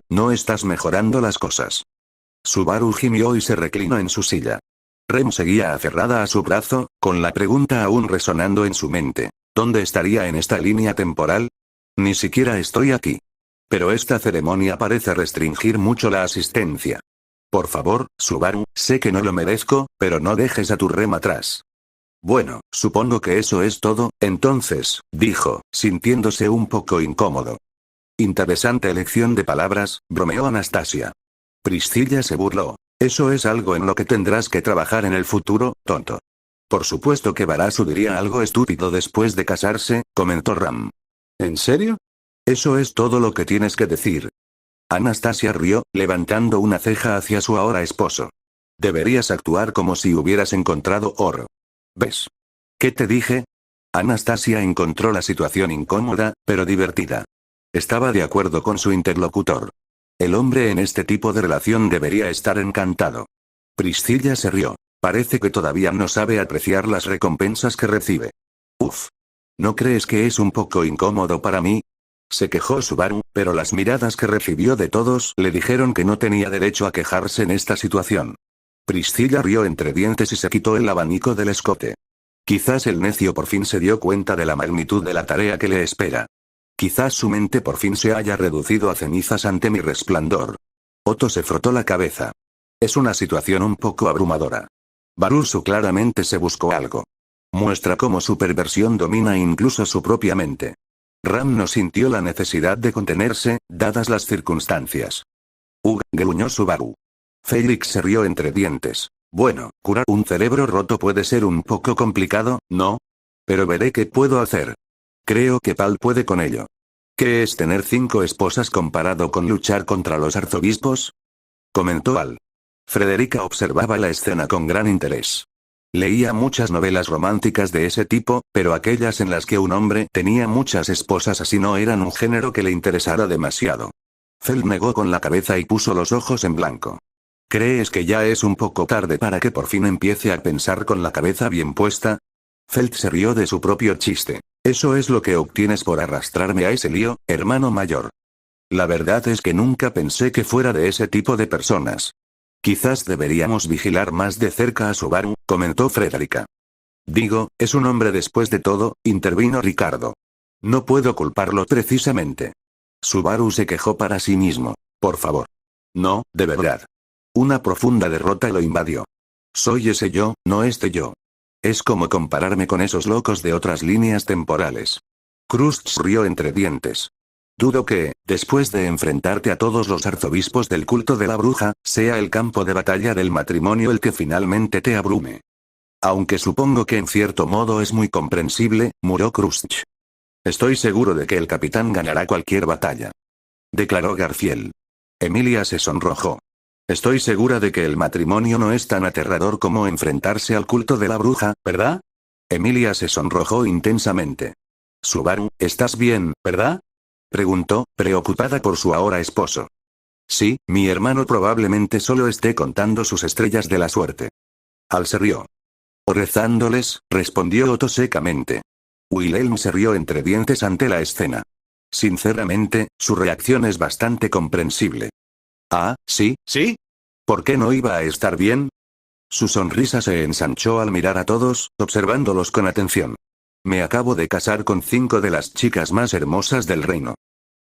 No estás mejorando las cosas. Subaru gimió y se reclinó en su silla. Rem seguía aferrada a su brazo, con la pregunta aún resonando en su mente. ¿Dónde estaría en esta línea temporal? Ni siquiera estoy aquí. Pero esta ceremonia parece restringir mucho la asistencia. Por favor, Subaru, sé que no lo merezco, pero no dejes a tu Rem atrás. Bueno, supongo que eso es todo, entonces, dijo, sintiéndose un poco incómodo. Interesante elección de palabras, bromeó Anastasia. Priscilla se burló. Eso es algo en lo que tendrás que trabajar en el futuro, tonto. Por supuesto que Barasu diría algo estúpido después de casarse, comentó Ram. ¿En serio? Eso es todo lo que tienes que decir. Anastasia rió, levantando una ceja hacia su ahora esposo. Deberías actuar como si hubieras encontrado oro. ¿Ves? ¿Qué te dije? Anastasia encontró la situación incómoda, pero divertida. Estaba de acuerdo con su interlocutor. El hombre en este tipo de relación debería estar encantado. Priscilla se rió. Parece que todavía no sabe apreciar las recompensas que recibe. Uf. ¿No crees que es un poco incómodo para mí? Se quejó Subaru, pero las miradas que recibió de todos le dijeron que no tenía derecho a quejarse en esta situación. Priscilla rió entre dientes y se quitó el abanico del escote. Quizás el necio por fin se dio cuenta de la magnitud de la tarea que le espera. Quizás su mente por fin se haya reducido a cenizas ante mi resplandor. Otto se frotó la cabeza. Es una situación un poco abrumadora. Barusu claramente se buscó algo. Muestra cómo su perversión domina incluso su propia mente. Ram no sintió la necesidad de contenerse, dadas las circunstancias. Gruñó Subaru. Félix se rió entre dientes. Bueno, curar un cerebro roto puede ser un poco complicado, ¿no? Pero veré qué puedo hacer. Creo que Pal puede con ello. ¿Qué es tener 5 esposas comparado con luchar contra los arzobispos? Comentó Al. Frederica observaba la escena con gran interés. Leía muchas novelas románticas de ese tipo, pero aquellas en las que un hombre tenía muchas esposas así no eran un género que le interesara demasiado. Fel negó con la cabeza y puso los ojos en blanco. ¿Crees que ya es un poco tarde para que por fin empiece a pensar con la cabeza bien puesta? Felt se rió de su propio chiste. Eso es lo que obtienes por arrastrarme a ese lío, hermano mayor. La verdad es que nunca pensé que fuera de ese tipo de personas. Quizás deberíamos vigilar más de cerca a Subaru, comentó Frederica. Digo, es un hombre después de todo, intervino Ricardo. No puedo culparlo precisamente. Subaru se quejó para sí mismo. Por favor. No, de verdad. Una profunda derrota lo invadió. Soy ese yo, no este yo. Es como compararme con esos locos de otras líneas temporales. Krusty rió entre dientes. Dudo que, después de enfrentarte a todos los arzobispos del culto de la bruja, sea el campo de batalla del matrimonio el que finalmente te abrume. Aunque supongo que en cierto modo es muy comprensible, muró Krusty. Estoy seguro de que el capitán ganará cualquier batalla. Declaró Garfield. Emilia se sonrojó. Estoy segura de que el matrimonio no es tan aterrador como enfrentarse al culto de la bruja, ¿verdad? Emilia se sonrojó intensamente. Subaru, ¿estás bien, verdad? Preguntó, preocupada por su ahora esposo. Sí, mi hermano probablemente solo esté contando sus estrellas de la suerte. Al se rió. O rezándoles, respondió Otto secamente. Wilhelm se rió entre dientes ante la escena. Sinceramente, su reacción es bastante comprensible. Ah, sí, sí. ¿Por qué no iba a estar bien? Su sonrisa se ensanchó al mirar a todos, observándolos con atención. Me acabo de casar con 5 de las chicas más hermosas del reino.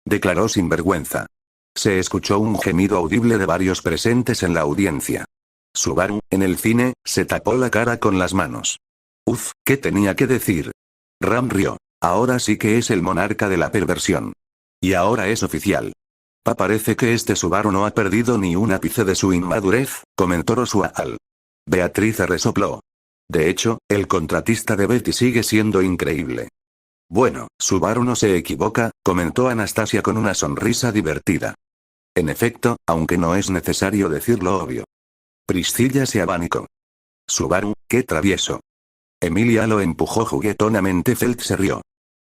Declaró sin vergüenza. Se escuchó un gemido audible de varios presentes en la audiencia. Subaru, en el cine, se tapó la cara con las manos. Uf, ¿qué tenía que decir? Ram rió. Ahora sí que es el monarca de la perversión. Y ahora es oficial. Parece que este Subaru no ha perdido ni un ápice de su inmadurez, comentó Rosual. Beatriz resopló. De hecho, el contratista de Betty sigue siendo increíble. Bueno, Subaru no se equivoca, comentó Anastasia con una sonrisa divertida. En efecto, aunque no es necesario decir lo obvio. Priscilla se abanicó. Subaru, qué travieso. Emilia lo empujó juguetonamente. Felt se rió.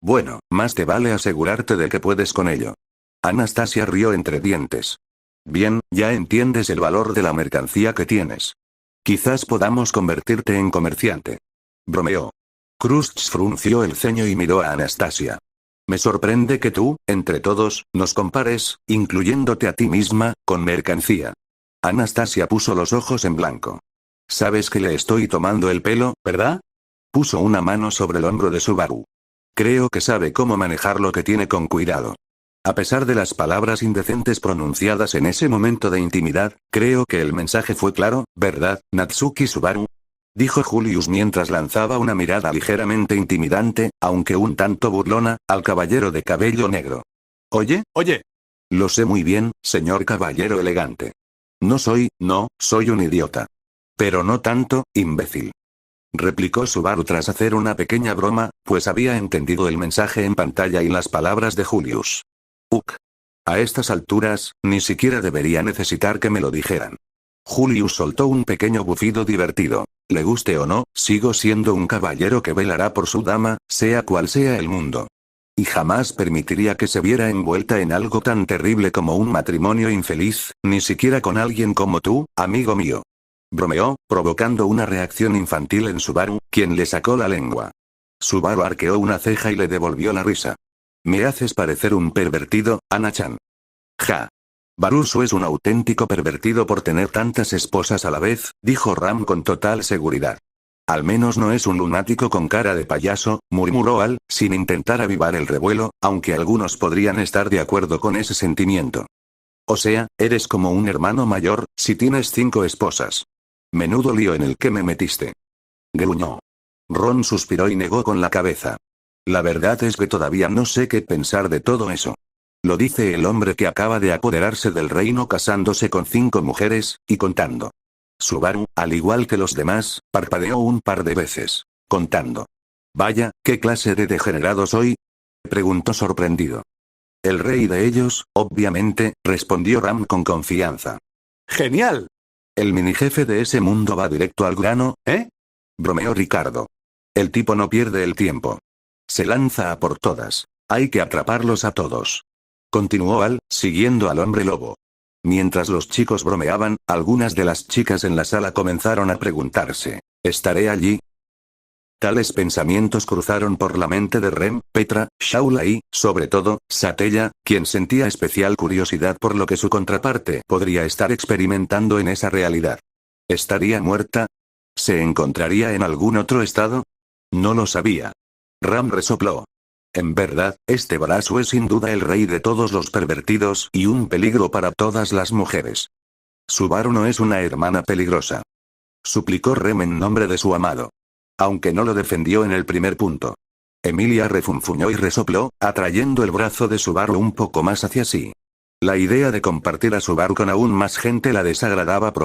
Bueno, más te vale asegurarte de que puedes con ello. Anastasia rió entre dientes. Bien, ya entiendes el valor de la mercancía que tienes. Quizás podamos convertirte en comerciante. Bromeó. Krusty frunció el ceño y miró a Anastasia. Me sorprende que tú, entre todos, nos compares, incluyéndote a ti misma, con mercancía. Anastasia puso los ojos en blanco. Sabes que le estoy tomando el pelo, ¿verdad? Puso una mano sobre el hombro de Subaru. Creo que sabe cómo manejar lo que tiene con cuidado. A pesar de las palabras indecentes pronunciadas en ese momento de intimidad, creo que el mensaje fue claro, ¿verdad, Natsuki Subaru? Dijo Julius mientras lanzaba una mirada ligeramente intimidante, aunque un tanto burlona, al caballero de cabello negro. Oye. Lo sé muy bien, señor caballero elegante. No, soy un idiota. Pero no tanto, imbécil. Replicó Subaru tras hacer una pequeña broma, pues había entendido el mensaje en pantalla y las palabras de Julius. A estas alturas, ni siquiera debería necesitar que me lo dijeran. Julius soltó un pequeño bufido divertido. Le guste o no, sigo siendo un caballero que velará por su dama, sea cual sea el mundo. Y jamás permitiría que se viera envuelta en algo tan terrible como un matrimonio infeliz, ni siquiera con alguien como tú, amigo mío. Bromeó, provocando una reacción infantil en Subaru, quien le sacó la lengua. Subaru arqueó una ceja y le devolvió la risa. Me haces parecer un pervertido, Ana-chan. Ja. Barusu es un auténtico pervertido por tener tantas esposas a la vez, dijo Ram con total seguridad. Al menos no es un lunático con cara de payaso, murmuró Al, sin intentar avivar el revuelo, aunque algunos podrían estar de acuerdo con ese sentimiento. O sea, eres como un hermano mayor, si tienes 5 esposas. Menudo lío en el que me metiste. Gruñó. Ron suspiró y negó con la cabeza. La verdad es que todavía no sé qué pensar de todo eso. Lo dice el hombre que acaba de apoderarse del reino casándose con 5 mujeres, y contando. Subaru, al igual que los demás, parpadeó un par de veces. Contando. Vaya, ¿qué clase de degenerado soy? Preguntó sorprendido. El rey de ellos, obviamente, respondió Ram con confianza. ¡Genial! El minijefe de ese mundo va directo al grano, ¿eh? Bromeó Ricardo. El tipo no pierde el tiempo. Se lanza a por todas. Hay que atraparlos a todos. Continuó Al, siguiendo al hombre lobo. Mientras los chicos bromeaban, algunas de las chicas en la sala comenzaron a preguntarse, ¿estaré allí? Tales pensamientos cruzaron por la mente de Rem, Petra, Shaula y, sobre todo, Satella, quien sentía especial curiosidad por lo que su contraparte podría estar experimentando en esa realidad. ¿Estaría muerta? ¿Se encontraría en algún otro estado? No lo sabía. Ram resopló. En verdad, este Brasu es sin duda el rey de todos los pervertidos y un peligro para todas las mujeres. Subaru no es una hermana peligrosa. Suplicó Rem en nombre de su amado. Aunque no lo defendió en el primer punto. Emilia refunfuñó y resopló, atrayendo el brazo de Subaru un poco más hacia sí. La idea de compartir a Subaru con aún más gente la desagradaba profundamente.